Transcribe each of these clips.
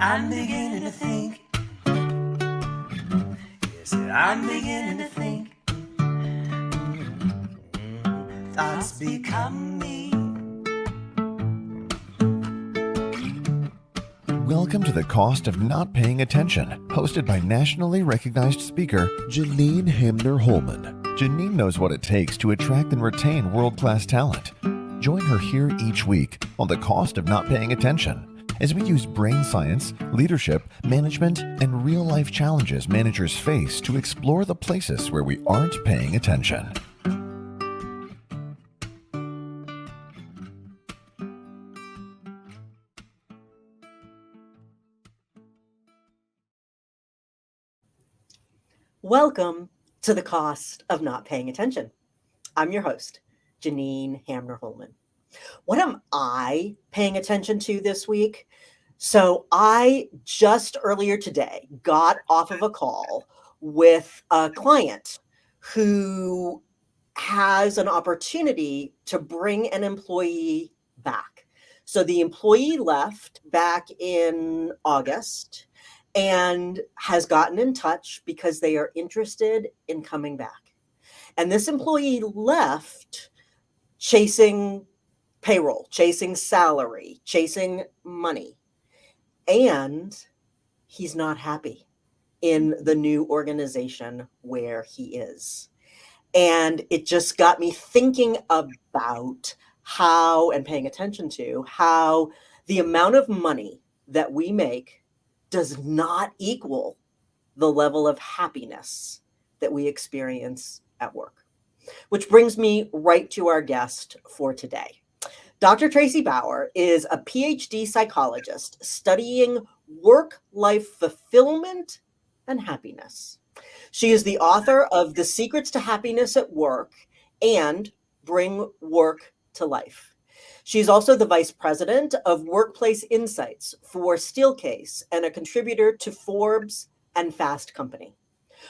I'm beginning to think. Yes, I'm beginning to think. Thoughts become me. Welcome to The Cost of Not Paying Attention, hosted by nationally recognized speaker Janine Hamner-Holman. Janine knows what it takes to attract and retain world-class talent. Join her here each week on The Cost of Not Paying Attention as we use brain science, leadership, management, and real-life challenges managers face to explore the places where we aren't paying attention. Welcome to The Cost of Not Paying Attention. I'm your host, Janine Hamner-Holman. What am I paying attention to this week? So I just earlier today got off of a call with a client who has an opportunity to bring an employee back. So the employee left back in August and has gotten in touch because they are interested in coming back. And this employee left chasing payroll, chasing salary, chasing money. And he's not happy in the new organization where he is. And it just got me thinking about how, and paying attention to, how the amount of money that we make does not equal the level of happiness that we experience at work. Which brings me right to our guest for today. Dr. Tracy Brower is a PhD psychologist studying work-life fulfillment and happiness. She is the author of The Secrets to Happiness at Work and Bring Work to Life. She's also the vice president of Workplace Insights for Steelcase and a contributor to Forbes and Fast Company.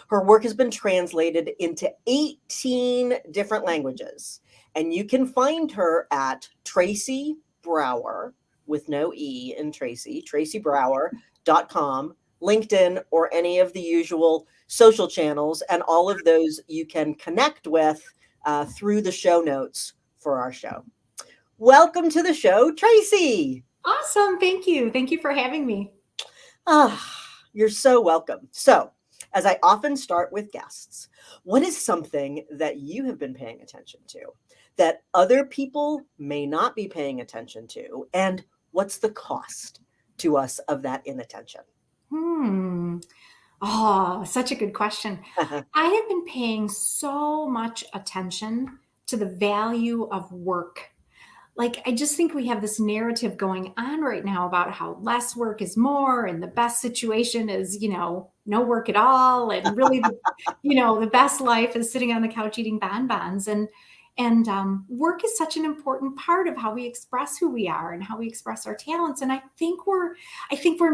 Her work has been translated into 18 different languages, and you can find her at Tracy Brower, with no E in Tracy, tracybrower.com, LinkedIn, or any of the usual social channels, and all of those you can connect with through the show notes for our show. Welcome to the show, Tracy. Awesome. Thank you. Thank you for having me. You're so welcome. So, as I often start with guests, what is something that you have been paying attention to that other people may not be paying attention to? And what's the cost to us of that inattention? Oh, such a good question. I have been paying so much attention to the value of work. Like, I just think we have this narrative going on right now about how less work is more, and the best situation is, no work at all. And really, the best life is sitting on the couch eating bonbons. And work is such an important part of how we express who we are and how we express our talents. And I think we're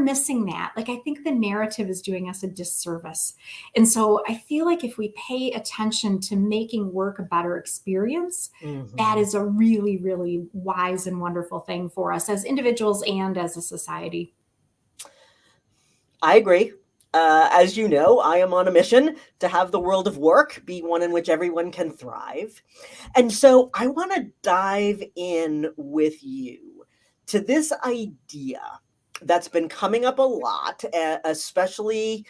missing that. Like, I think the narrative is doing us a disservice. And so I feel like if we pay attention to making work a better experience, that is a really, really wise and wonderful thing for us as individuals and as a society. I agree. As you know, I am on a mission to have the world of work be one in which everyone can thrive. And so I want to dive in with you to this idea that's been coming up a lot, especially,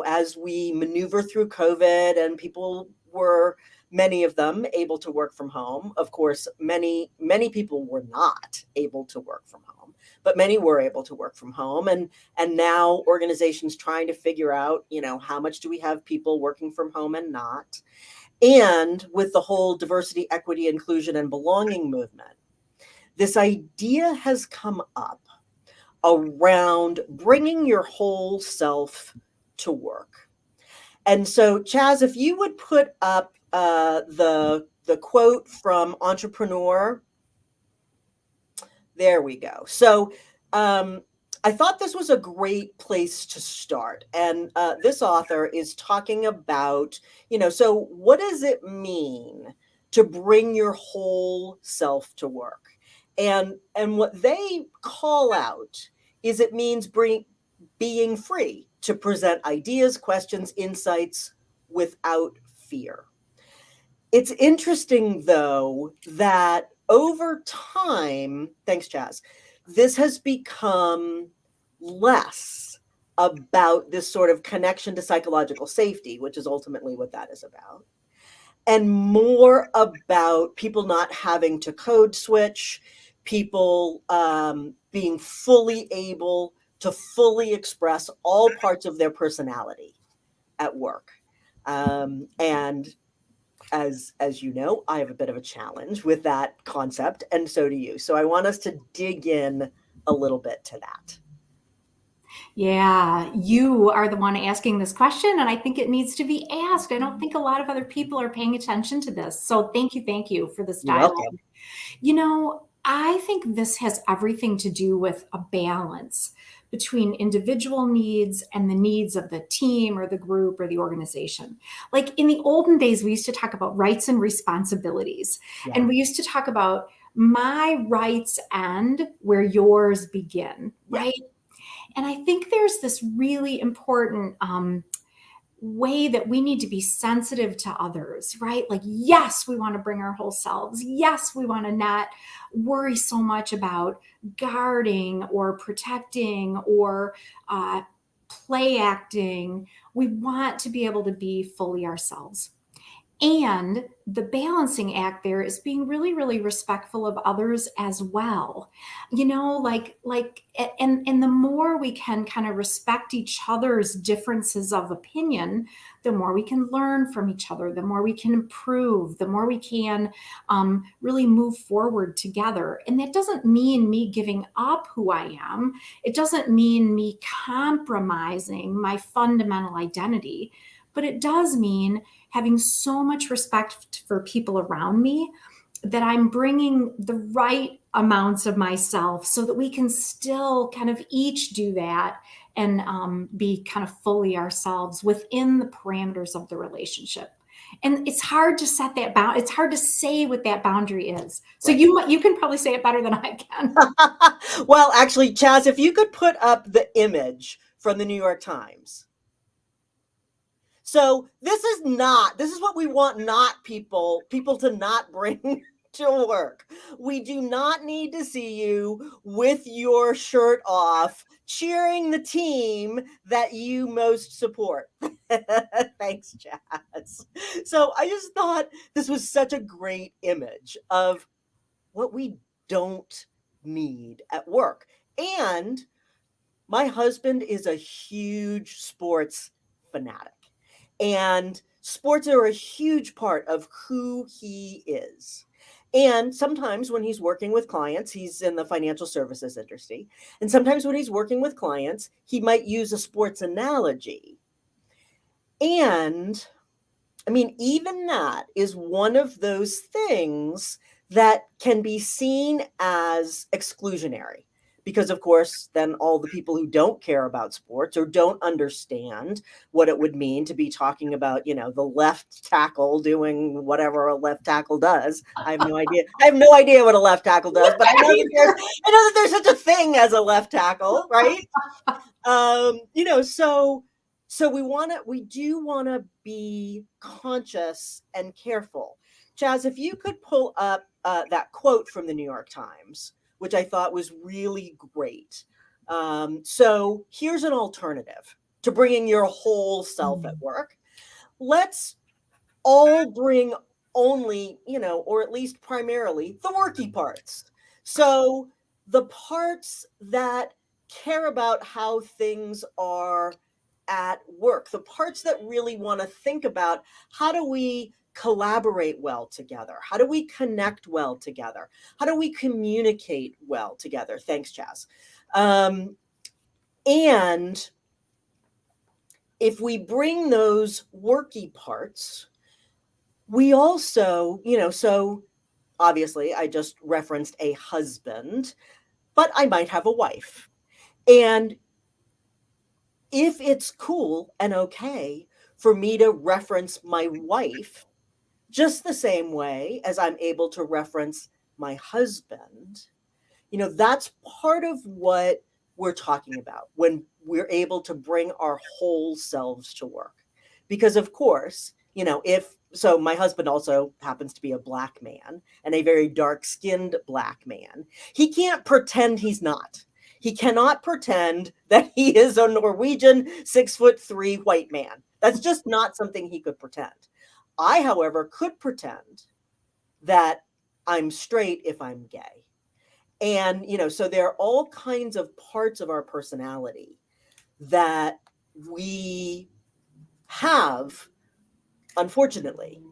as we maneuver through COVID and people were, many of them, able to work from home. Of course, many people were not able to work from home, but many were able to work from home. And now organizations trying to figure out, how much do we have people working from home and not? And with the whole diversity, equity, inclusion, and belonging movement, this idea has come up around bringing your whole self to work. And so, Chaz, if you would put up the quote from Entrepreneur. There we go. So I thought this was a great place to start. And this author is talking about, so what does it mean to bring your whole self to work? And what they call out is it means being free to present ideas, questions, insights without fear. It's interesting, though, that over time, thanks, Chaz, this has become less about this sort of connection to psychological safety, which is ultimately what that is about, and more about people not having to code switch, people being fully able to fully express all parts of their personality at work. And as you know, I have a bit of a challenge with that concept, and so do you. So I want us to dig in a little bit to that. Yeah, you are the one asking this question, and I think it needs to be asked. I don't think a lot of other people are paying attention to this. So thank you for this You're dialogue. welcome. You know, I think this has everything to do with a balance between individual needs and the needs of the team or the group or the organization. Like in the olden days, we used to talk about rights and responsibilities. Yeah. And we used to talk about my rights end where yours begin, right? And I think there's this really important way that we need to be sensitive to others, right? Like, yes, we want to bring our whole selves. Yes, we want to not worry so much about guarding or protecting or play acting. We want to be able to be fully ourselves. And the balancing act there is being really, really respectful of others as well. You know, and the more we can kind of respect each other's differences of opinion, the more we can learn from each other, the more we can improve, the more we can really move forward together. And that doesn't mean me giving up who I am. It doesn't mean me compromising my fundamental identity, but it does mean having so much respect for people around me that I'm bringing the right amounts of myself so that we can still kind of each do that and be kind of fully ourselves within the parameters of the relationship. And it's hard to set that bound. It's hard to say what that boundary is. So Right. you can probably say it better than I can. Well, actually, Chaz, if you could put up the image from the New York Times. So this is what we want not people to not bring to work. We do not need to see you with your shirt off cheering the team that you most support. Thanks, Chaz. So I just thought this was such a great image of what we don't need at work. And my husband is a huge sports fanatic. And sports are a huge part of who he is. And sometimes when he's working with clients, he's in the financial services industry. And sometimes when he's working with clients, he might use a sports analogy. And I mean, even that is one of those things that can be seen as exclusionary. Because, of course, then all the people who don't care about sports or don't understand what it would mean to be talking about, the left tackle doing whatever a left tackle does. I have no idea. I have no idea what a left tackle does, but I know that there's such a thing as a left tackle, right? So we do want to be conscious and careful. Chaz, if you could pull up that quote from the New York Times, which I thought was really great. So here's an alternative to bringing your whole self at work. Let's all bring only, or at least primarily the worky parts. So the parts that care about how things are at work, the parts that really want to think about how do we collaborate well together? How do we connect well together? How do we communicate well together? Thanks, Chaz. And if we bring those worky parts, we also, so obviously I just referenced a husband, but I might have a wife. And if it's cool and okay for me to reference my wife just the same way as I'm able to reference my husband, that's part of what we're talking about when we're able to bring our whole selves to work. Because of course, so my husband also happens to be a Black man, and a very dark-skinned Black man. He can't pretend he's not. He cannot pretend that he is a Norwegian 6'3" white man. That's just not something he could pretend. I, however, could pretend that I'm straight if I'm gay. And, so there are all kinds of parts of our personality that we have, unfortunately,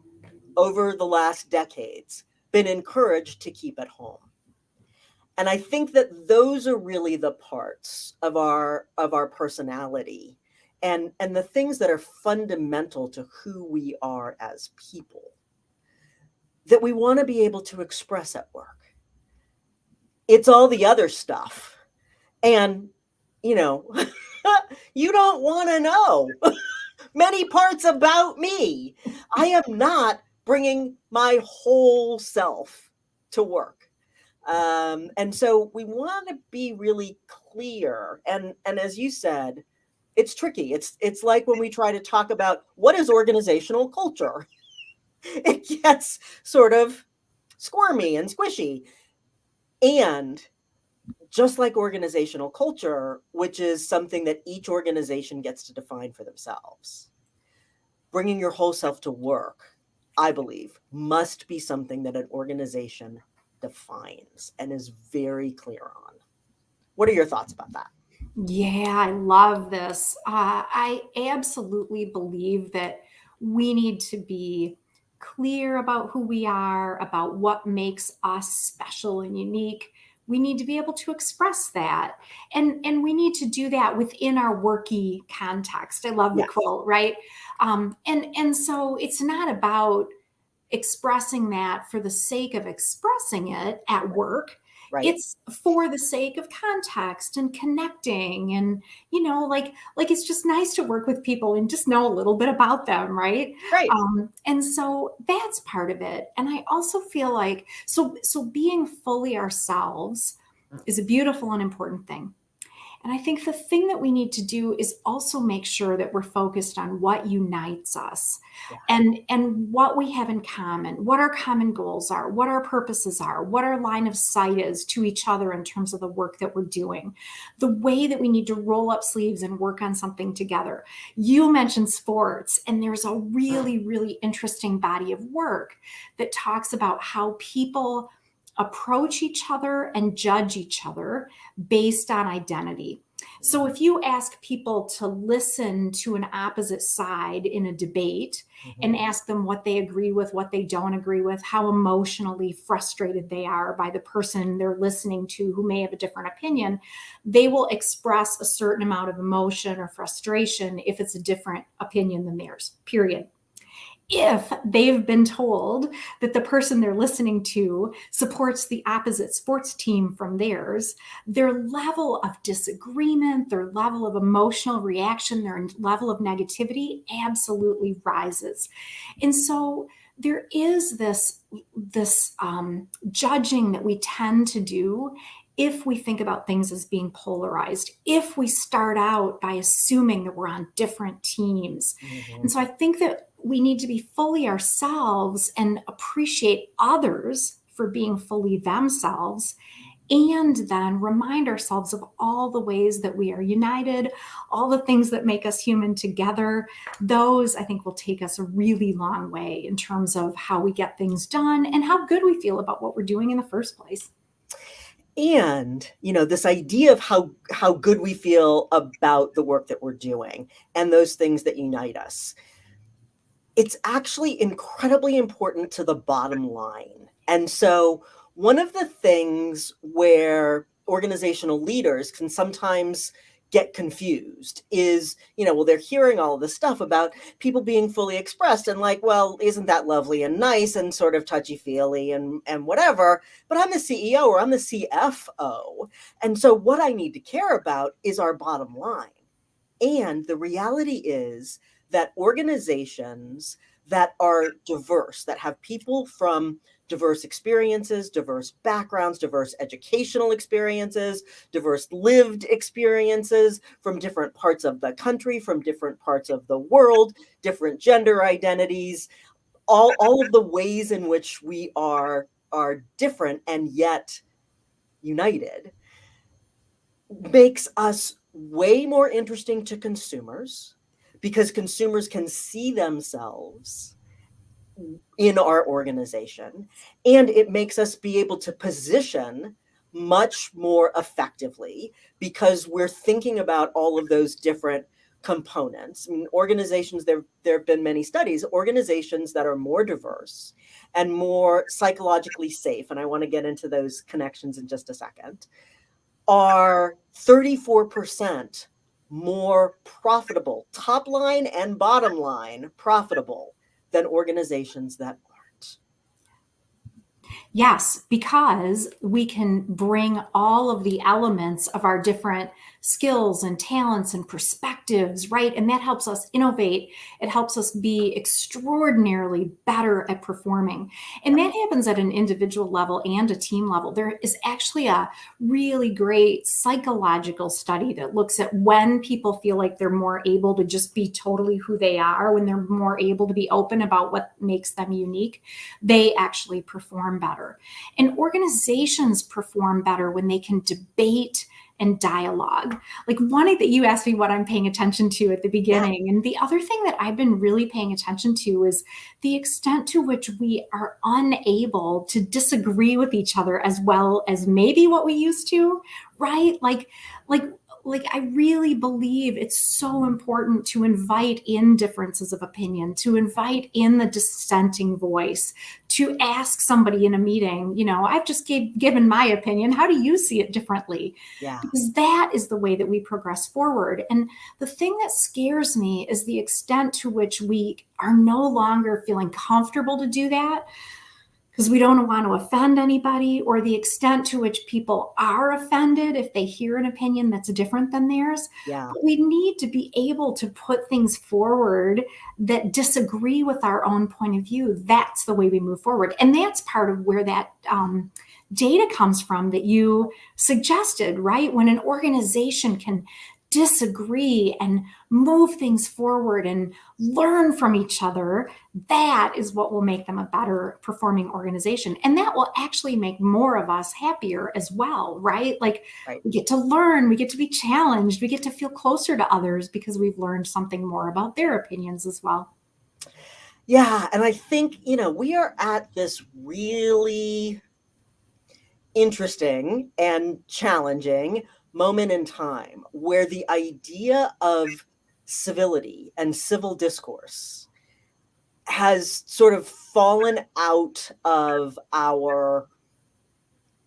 over the last decades, been encouraged to keep at home. And I think that those are really the parts of our personality and the things that are fundamental to who we are as people that we want to be able to express at work. It's all the other stuff. And, you don't want to know many parts about me. I am not bringing my whole self to work. And so we want to be really clear. And as you said, it's tricky. It's like when we try to talk about what is organizational culture. It gets sort of squirmy and squishy. And just like organizational culture, which is something that each organization gets to define for themselves, bringing your whole self to work, I believe, must be something that an organization defines and is very clear on. What are your thoughts about that? Yeah, I love this. I absolutely believe that we need to be clear about who we are, about what makes us special and unique. We need to be able to express that. And we need to do that within our worky context. I love the Yes. quote, right? And so it's not about expressing that for the sake of expressing it at work. Right. It's for the sake of context and connecting and, like it's just nice to work with people and just know a little bit about them, right? Right. And so that's part of it. And I also feel like, so being fully ourselves is a beautiful and important thing. And I think the thing that we need to do is also make sure that we're focused on what unites us and what we have in common, what our common goals are, what our purposes are, what our line of sight is to each other in terms of the work that we're doing, the way that we need to roll up sleeves and work on something together. You mentioned sports, and there's a really, really interesting body of work that talks about how people approach each other and judge each other based on identity. So if you ask people to listen to an opposite side in a debate and ask them what they agree with, what they don't agree with, how emotionally frustrated they are by the person they're listening to who may have a different opinion, they will express a certain amount of emotion or frustration if it's a different opinion than theirs, period. If they've been told that the person they're listening to supports the opposite sports team from theirs, their level of disagreement, their level of emotional reaction, their level of negativity absolutely rises. And so there is this judging that we tend to do if we think about things as being polarized, if we start out by assuming that we're on different teams. And so I think that we need to be fully ourselves and appreciate others for being fully themselves, and then remind ourselves of all the ways that we are united, all the things that make us human together. Those, I think, will take us a really long way in terms of how we get things done and how good we feel about what we're doing in the first place. And, this idea of how good we feel about the work that we're doing and those things that unite us, it's actually incredibly important to the bottom line. And so one of the things where organizational leaders can sometimes get confused is, they're hearing all this stuff about people being fully expressed and like, well, isn't that lovely and nice and sort of touchy-feely and whatever, but I'm the CEO or I'm the CFO. And so what I need to care about is our bottom line. And the reality is that organizations that are diverse, that have people from diverse experiences, diverse backgrounds, diverse educational experiences, diverse lived experiences from different parts of the country, from different parts of the world, different gender identities, all of the ways in which we are different and yet united makes us way more interesting to consumers, because consumers can see themselves in our organization, and it makes us be able to position much more effectively because we're thinking about all of those different components. I mean, organizations, there have been many studies, organizations that are more diverse and more psychologically safe, and I want to get into those connections in just a second, are 34% more profitable, top line and bottom line profitable, than organizations that aren't. Yes, because we can bring all of the elements of our different skills and talents and perspectives, right? And that helps us innovate. It helps us be extraordinarily better at performing. And that happens at an individual level and a team level. There is actually a really great psychological study that looks at when people feel like they're more able to just be totally who they are, when they're more able to be open about what makes them unique, they actually perform better. And organizations perform better when they can debate and dialogue. Like one that you asked me what I'm paying attention to at the beginning. And the other thing that I've been really paying attention to is the extent to which we are unable to disagree with each other as well as maybe what we used to, right? Like I really believe it's so important to invite in differences of opinion, to invite in the dissenting voice, to ask somebody in a meeting, I've just given my opinion. How do you see it differently? Yeah. Because that is the way that we progress forward. And the thing that scares me is the extent to which we are no longer feeling comfortable to do that, because we don't want to offend anybody, or the extent to which people are offended if they hear an opinion that's different than theirs. Yeah. But we need to be able to put things forward that disagree with our own point of view. That's the way we move forward. And that's part of where that data comes from that you suggested, right? When an organization can disagree and move things forward and learn from each other, that is what will make them a better performing organization. And that will actually make more of us happier as well, right? Like we get to learn, we get to be challenged, we get to feel closer to others because we've learned something more about their opinions as well. Yeah. And I think, we are at this really interesting and challenging moment in time where the idea of civility and civil discourse has sort of fallen out of our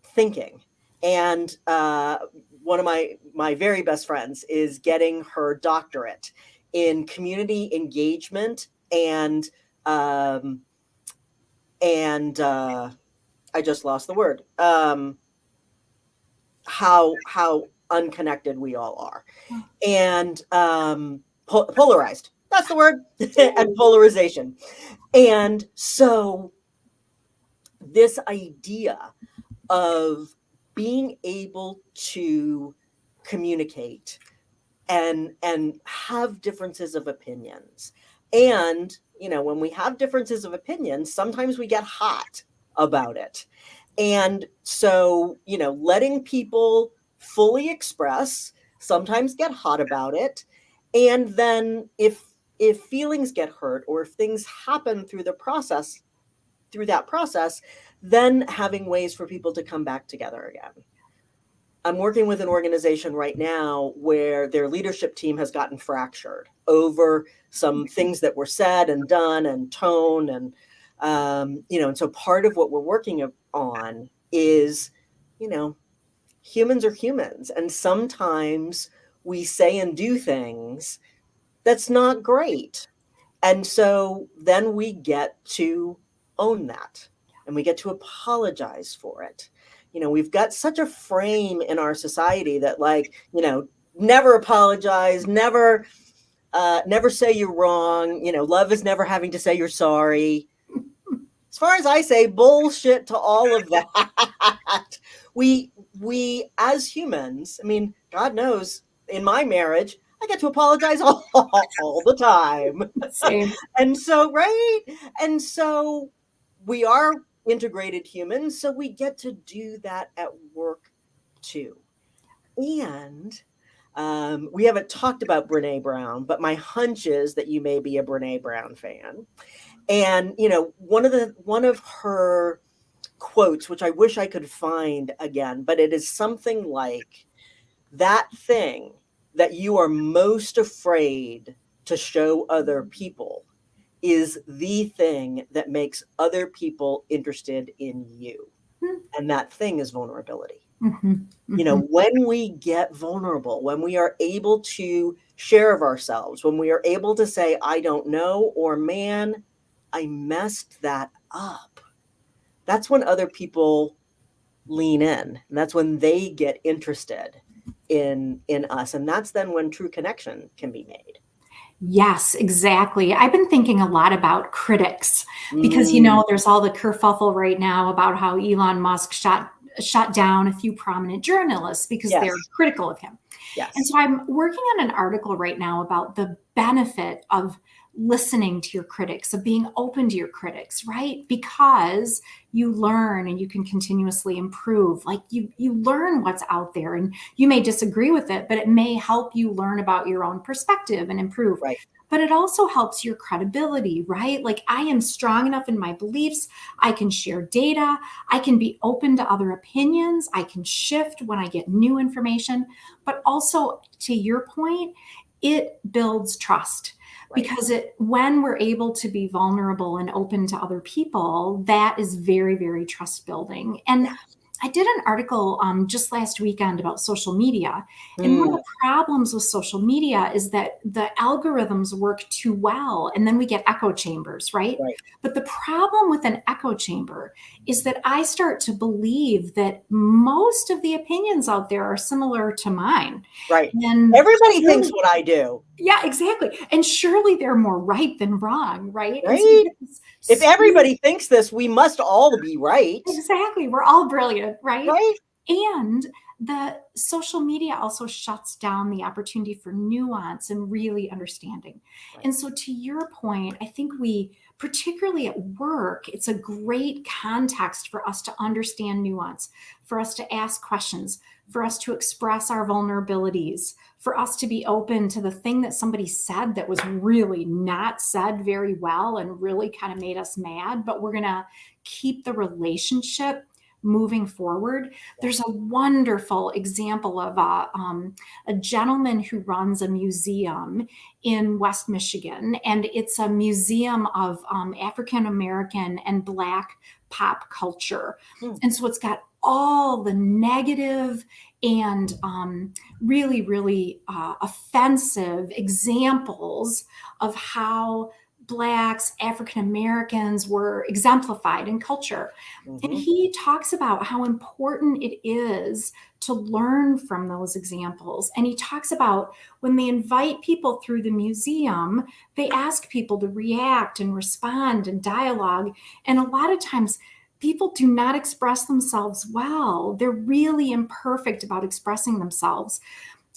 thinking. And one of my very best friends is getting her doctorate in community engagement and I just lost the word. How unconnected we all are, and polarized. That's the word. And polarization. And so this idea of being able to communicate and have differences of opinions, and when we have differences of opinions, sometimes we get hot about it. And so, letting people fully express, sometimes get hot about it. And then if feelings get hurt or if things happen through that process, then having ways for people to come back together again. I'm working with an organization right now where their leadership team has gotten fractured over some things that were said and done and tone and and so part of what we're working on is, humans are humans. And sometimes we say and do things that's not great. And so then we get to own that and we get to apologize for it. We've got such a frame in our society that never apologize, never say you're wrong. Love is never having to say you're sorry. as far as I say, bullshit to all of that. We as humans, I mean, God knows, in my marriage, I get to apologize all the time. Same. And so, right? And so we are integrated humans, so we get to do that at work too. And we haven't talked about Brene Brown, but my hunch is that you may be a Brene Brown fan. And one of her quotes, which I wish I could find again, but it is something like, that thing that you are most afraid to show other people is the thing that makes other people interested in you. And that thing is vulnerability. When we get vulnerable, when we are able to share of ourselves, when we are able to say, I don't know, or man, I messed that up, that's when other people lean in. And that's when they get interested in us. And that's then when true connection can be made. Yes, exactly. I've been thinking a lot about critics because, there's all the kerfuffle right now about how Elon Musk shut down a few prominent journalists because they're critical of him. Yes. And so I'm working on an article right now about the benefit of listening to your critics, of being open to your critics, right? Because you learn and you can continuously improve. Like you learn what's out there, and you may disagree with it, but it may help you learn about your own perspective and improve. Right. But it also helps your credibility, right? Like I am strong enough in my beliefs. I can share data. I can be open to other opinions. I can shift when I get new information. But also, to your point, it builds trust. Right. Because when we're able to be vulnerable and open to other people, that is very, very trust building. And I did an article just last weekend about social media. And one of the problems with social media is that the algorithms work too well. And then we get echo chambers, right? But the problem with an echo chamber is that I start to believe that most of the opinions out there are similar to mine. Right. And everybody thinks what I do. Yeah, exactly. And surely they're more right than wrong, right? Right. If everybody thinks this, we must all be right. Exactly. We're all brilliant, right? Right. And the social media also shuts down the opportunity for nuance and really understanding. Right. And so to your point, I think particularly at work, it's a great context for us to understand nuance, for us to ask questions, for us to express our vulnerabilities, for us to be open to the thing that somebody said that was really not said very well and really kind of made us mad, but we're going to keep the relationship moving forward. There's a wonderful example of a gentleman who runs a museum in West Michigan, and it's a museum of African American and Black pop culture. And so it's got all the negative and really, really offensive examples of how Blacks, African Americans were exemplified in culture. And he talks about how important it is to learn from those examples. And he talks about when they invite people through the museum, they ask people to react and respond and dialogue. And a lot of times people do not express themselves well. They're really imperfect about expressing themselves.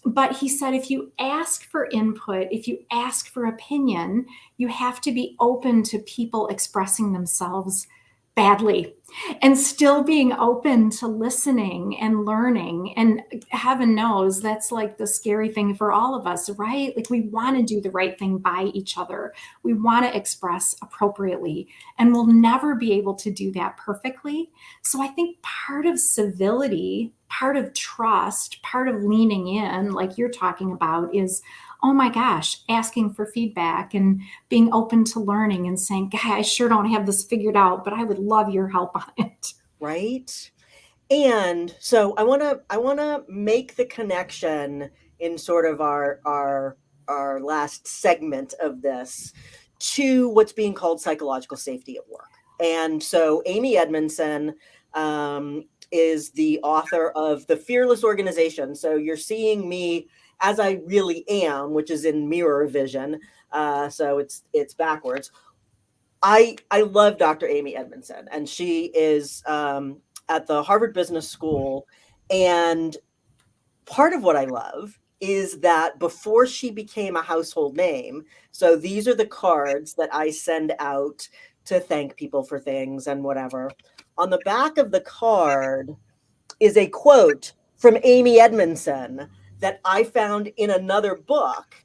But he said, if you ask for input, if you ask for opinion, you have to be open to people expressing themselves badly and still being open to listening and learning. And heaven knows that's like the scary thing for all of us, right? Like we want to do the right thing by each other. We want to express appropriately, and we'll never be able to do that perfectly. So I think part of civility, part of trust, part of leaning in, like you're talking about, is, oh my gosh, asking for feedback and being open to learning and saying, "God, I sure don't have this figured out, but I would love your help on it." Right. And so I want to make the connection in sort of our last segment of this to what's being called psychological safety at work. And so Amy Edmondson is the author of The Fearless Organization. So you're seeing me as I really am, which is in mirror vision. So it's backwards. I love Dr. Amy Edmondson, and she is at the Harvard Business School. And part of what I love is that before she became a household name, so these are the cards that I send out to thank people for things and whatever. On the back of the card is a quote from Amy Edmondson that I found in another book.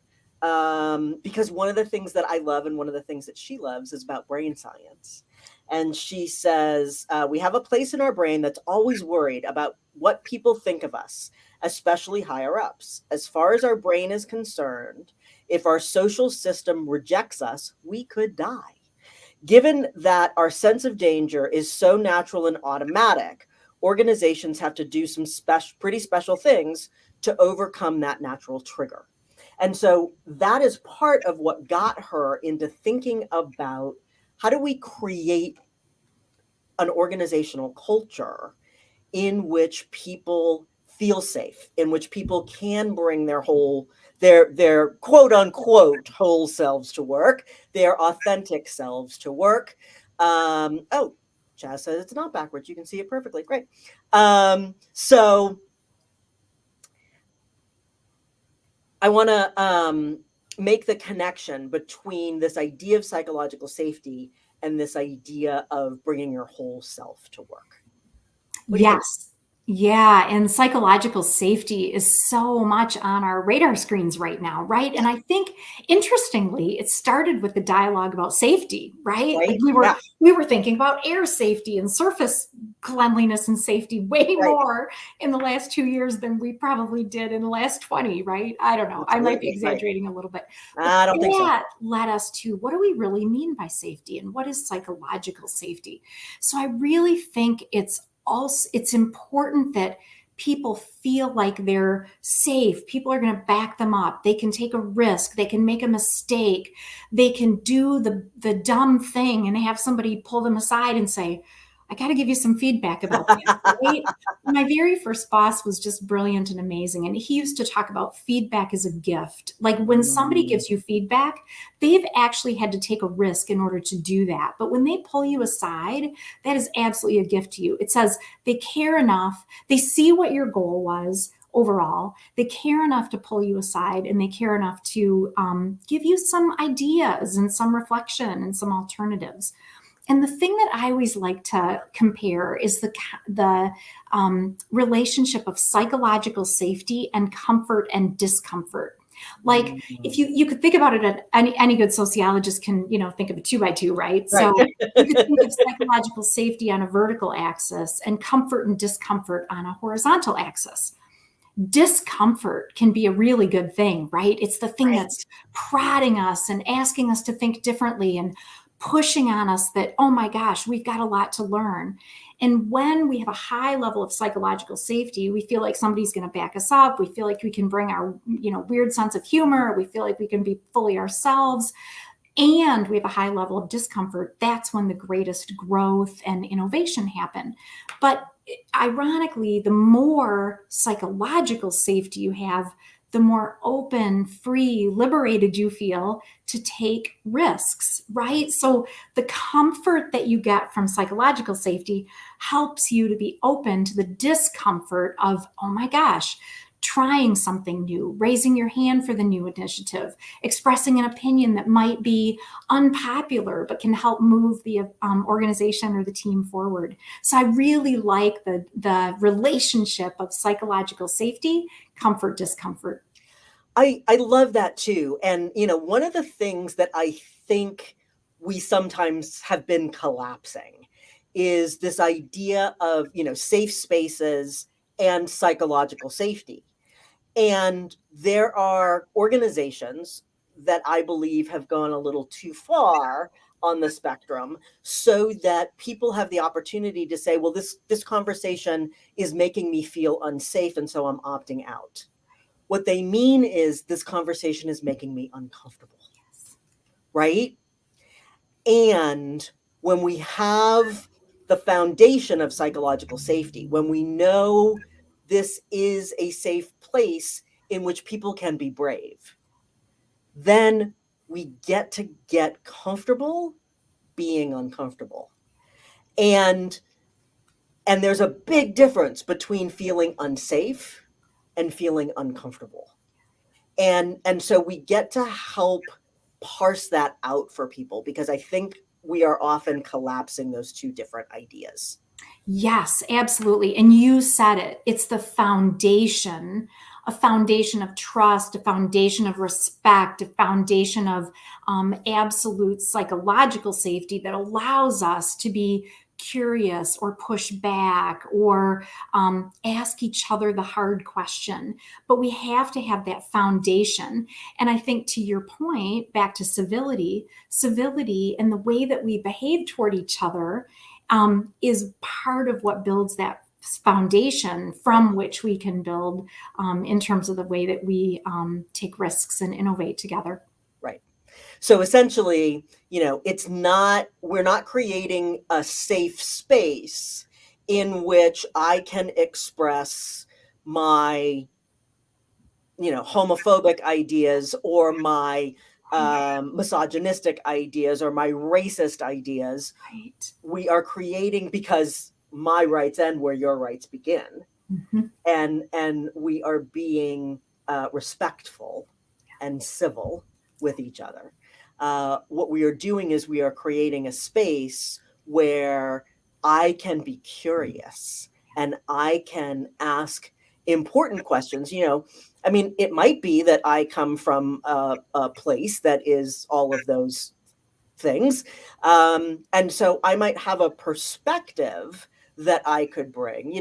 Because one of the things that I love and one of the things that she loves is about brain science. And she says, we have a place in our brain that's always worried about what people think of us, especially higher ups. As far as our brain is concerned, if our social system rejects us, we could die. Given that our sense of danger is so natural and automatic, organizations have to do some pretty special things to overcome that natural trigger. And so that is part of what got her into thinking about how do we create an organizational culture in which people feel safe, in which people can bring their quote unquote whole selves to work, their authentic selves to work. Oh, Chaz says it's not backwards. You can see it perfectly. Great. So I want to make the connection between this idea of psychological safety and this idea of bringing your whole self to work. What do you think? Yes. Yeah. And psychological safety is so much on our radar screens right now, right? And I think interestingly, it started with the dialogue about safety, right? Right? Like Yeah. we were thinking about air safety and surface cleanliness and safety way Right. more in the last 2 years than we probably did in the last 20, right? I don't know. I might be Absolutely. Right. exaggerating a little bit. But I don't think so. that led us to what do we really mean by safety and what is psychological safety? So I really think it's important that people feel like they're safe. People are going to back them up. They can take a risk. They can make a mistake. They can do the dumb thing and have somebody pull them aside and say, I got to give you some feedback about that, right? My very first boss was just brilliant and amazing. And he used to talk about feedback as a gift. Like when somebody gives you feedback, they've actually had to take a risk in order to do that. But when they pull you aside, that is absolutely a gift to you. It says they care enough. They see what your goal was overall. They care enough to pull you aside and they care enough to give you some ideas and some reflection and some alternatives. And the thing that I always like to compare is the relationship of psychological safety and comfort and discomfort. Like if you could think about it, any good sociologist can, think of a 2x2, right? So you could think of psychological safety on a vertical axis and comfort and discomfort on a horizontal axis. Discomfort can be a really good thing, right? It's the thing that's prodding us and asking us to think differently and pushing on us that, oh my gosh, we've got a lot to learn. And when we have a high level of psychological safety, we feel like somebody's going to back us up. We feel like we can bring our, weird sense of humor. We feel like we can be fully ourselves. And we have a high level of discomfort. That's when the greatest growth and innovation happen. But ironically, the more psychological safety you have, the more open, free, liberated you feel to take risks, right? So the comfort that you get from psychological safety helps you to be open to the discomfort of, oh my gosh, trying something new, raising your hand for the new initiative, expressing an opinion that might be unpopular, but can help move the organization or the team forward. So I really like the relationship of psychological safety, comfort, discomfort. I love that too. And, one of the things that I think we sometimes have been collapsing is this idea of, safe spaces and psychological safety. And there are organizations that I believe have gone a little too far on the spectrum so that people have the opportunity to say, well, this conversation is making me feel unsafe, and so I'm opting out. What they mean is this conversation is making me uncomfortable, right? And when we have the foundation of psychological safety, when we know this is a safe place in which people can be brave, then we get to get comfortable being uncomfortable. And there's a big difference between feeling unsafe and feeling uncomfortable. And so we get to help parse that out for people, because I think we are often collapsing those two different ideas. Yes, absolutely. And you said it. It's the foundation, a foundation of trust, a foundation of respect, a foundation of absolute psychological safety that allows us to be curious or push back or ask each other the hard question. But we have to have that foundation. And I think, to your point, back to civility and the way that we behave toward each other is part of what builds that foundation from which we can build in terms of the way that we take risks and innovate together. Right. So essentially, we're not creating a safe space in which I can express my, homophobic ideas or my misogynistic ideas or my racist ideas. Right. We are creating, because my rights end where your rights begin. Mm-hmm. And we are being respectful and civil with each other. What we are doing is we are creating a space where I can be curious and I can ask important questions. It might be that I come from a place that is all of those things. And so I might have a perspective that I could bring,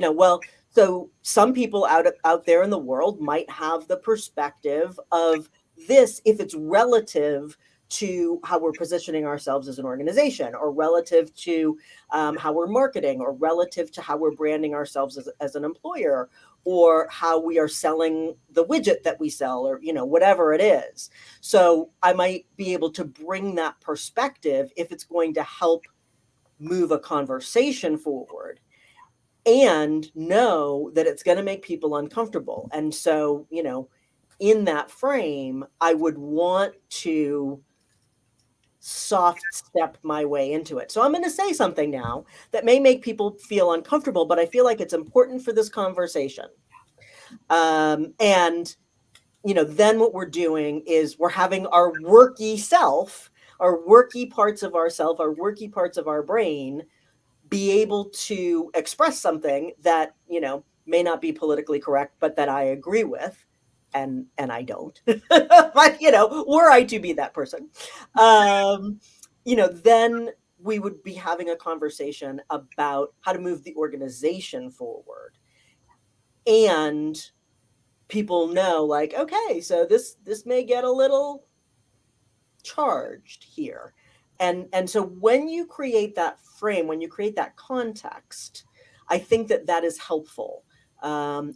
so some people out there in the world might have the perspective of this, if it's relative to how we're positioning ourselves as an organization, or relative to how we're marketing, or relative to how we're branding ourselves as an employer, or how we are selling the widget that we sell, or whatever it is. So I might be able to bring that perspective if it's going to help move a conversation forward, and know that it's going to make people uncomfortable. And so, in that frame, I would want to soft step my way into it. So I'm going to say something now that may make people feel uncomfortable, but I feel like it's important for this conversation. And then what we're doing is we're having our worky self, our worky parts of ourself, our worky parts of our brain be able to express something that, may not be politically correct, but that I agree with. And I don't, but, were I to be that person, then we would be having a conversation about how to move the organization forward. And people know, like, okay, so this may get a little charged here. And so when you create that frame, when you create that context, I think that is helpful.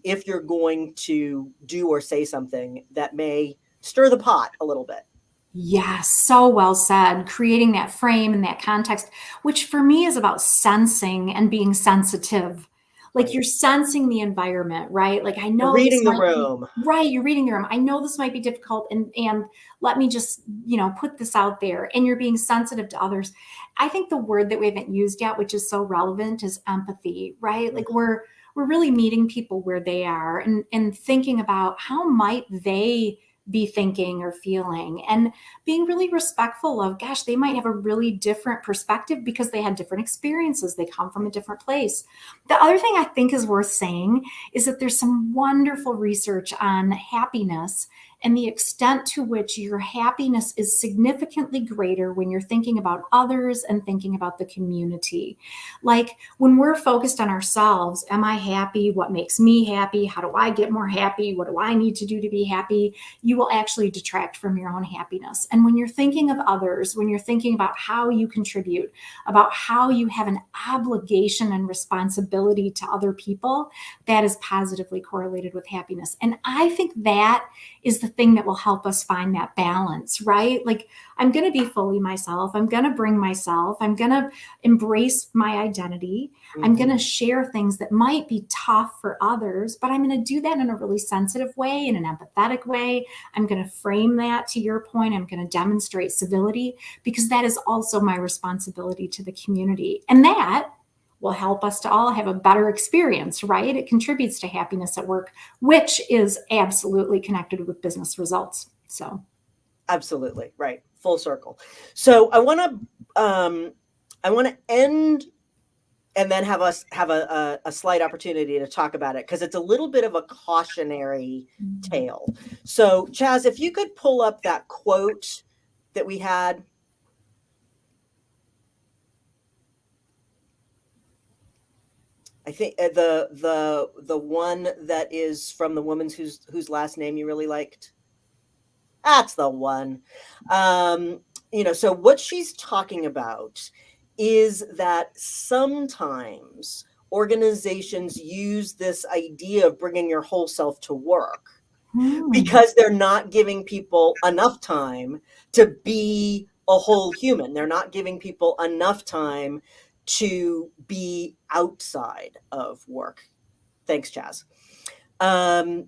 If you're going to do or say something that may stir the pot a little bit. Yes, so well said. Creating that frame and that context, which for me is about sensing and being sensitive. Like, Right. You're sensing the environment, right? Like, I know You're reading the this might be- room. right, you're reading the room. I know this might be difficult, and let me just, put this out there. And you're being sensitive to others. I think the word that we haven't used yet, which is so relevant, is empathy, right? Like, we're really meeting people where they are and thinking about how might they be thinking or feeling, and being really respectful of, gosh, they might have a really different perspective because they had different experiences. They come from a different place. The other thing I think is worth saying is that there's some wonderful research on happiness and the extent to which your happiness is significantly greater when you're thinking about others and thinking about the community. Like, when we're focused on ourselves, am I happy? What makes me happy? How do I get more happy? What do I need to do to be happy? You will actually detract from your own happiness. And when you're thinking of others, when you're thinking about how you contribute, about how you have an obligation and responsibility to other people, that is positively correlated with happiness. And I think that is the thing that will help us find that balance, right? Like, I'm going to be fully myself. I'm going to bring myself. I'm going to embrace my identity. I'm going to share things that might be tough for others, but I'm going to do that in a really sensitive way, in an empathetic way. I'm going to frame that, to your point. I'm going to demonstrate civility, because that is also my responsibility to the community. And that will help us to all have a better experience, right? It contributes to happiness at work, which is absolutely connected with business results. So, absolutely right, full circle. So I want to end and then have us have a slight opportunity to talk about it, because it's a little bit of a cautionary tale. So Chaz, if you could pull up that quote that we had. I think the one that is from the woman whose last name you really liked. That's the one. So what she's talking about is that sometimes organizations use this idea of bringing your whole self to work because they're not giving people enough time to be a whole human. They're not giving people enough time to be outside of work. Thanks, Chaz. And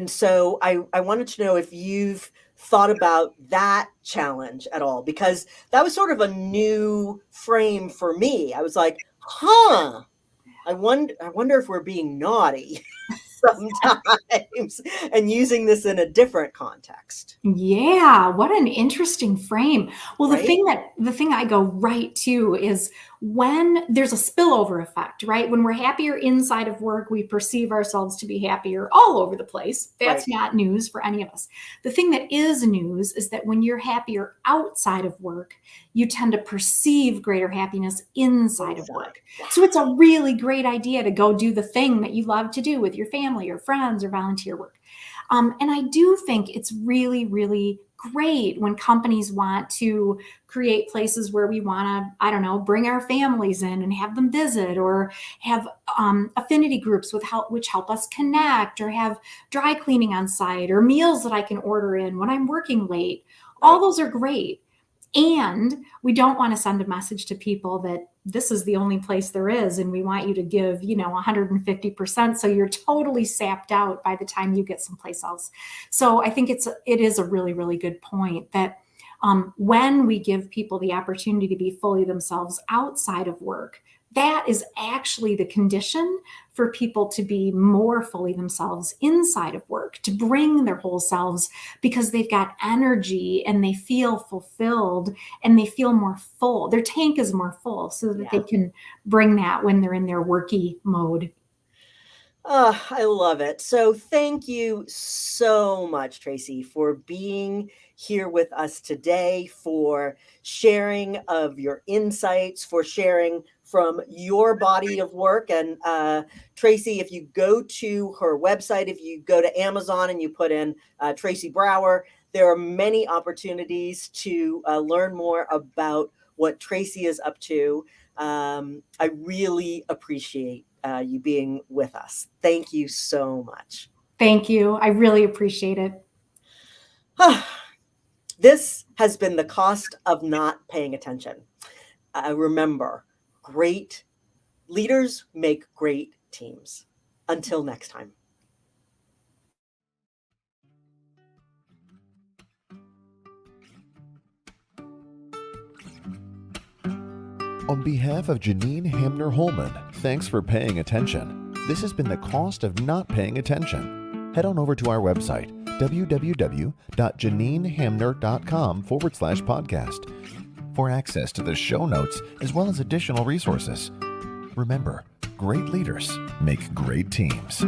so I wanted to know if you've thought about that challenge at all, because that was sort of a new frame for me. I was like, I wonder if we're being naughty sometimes and using this in a different context. Yeah, what an interesting frame. Well, Right? the thing I go right to is when there's a spillover effect, right? When we're happier inside of work, we perceive ourselves to be happier all over the place. That's Right. not news for any of us. The thing that is news is that when you're happier outside of work, you tend to perceive greater happiness inside of work. So it's a really great idea to go do the thing that you love to do with your family or friends or volunteer work. And I do think it's really, really great when companies want to create places where we want to, I don't know, bring our families in and have them visit, or have affinity groups which help us connect, or have dry cleaning on site, or meals that I can order in when I'm working late. All those are great. And we don't want to send a message to people that this is the only place there is, and we want you to give, 150%. So you're totally sapped out by the time you get someplace else. So I think it is a really, really good point that when we give people the opportunity to be fully themselves outside of work, that is actually the condition for people to be more fully themselves inside of work, to bring their whole selves, because they've got energy and they feel fulfilled and they feel more full. Their tank is more full, so that they can bring that when they're in their worky mode. Oh, I love it. So thank you so much, Tracy, for being here with us today, for sharing of your insights, for sharing from your body of work. And Tracy, if you go to her website, if you go to Amazon and you put in Tracy Brower, there are many opportunities to learn more about what Tracy is up to. I really appreciate you being with us. Thank you so much. Thank you. I really appreciate it. This has been The Cost of Not Paying Attention. Remember, great leaders make great teams. Until next time. On behalf of Janine Hamner-Holman, thanks for paying attention. This has been The Cost of Not Paying Attention. Head on over to our website, www.janinehamner.com/podcast, for access to the show notes as well as additional resources. Remember, great leaders make great teams.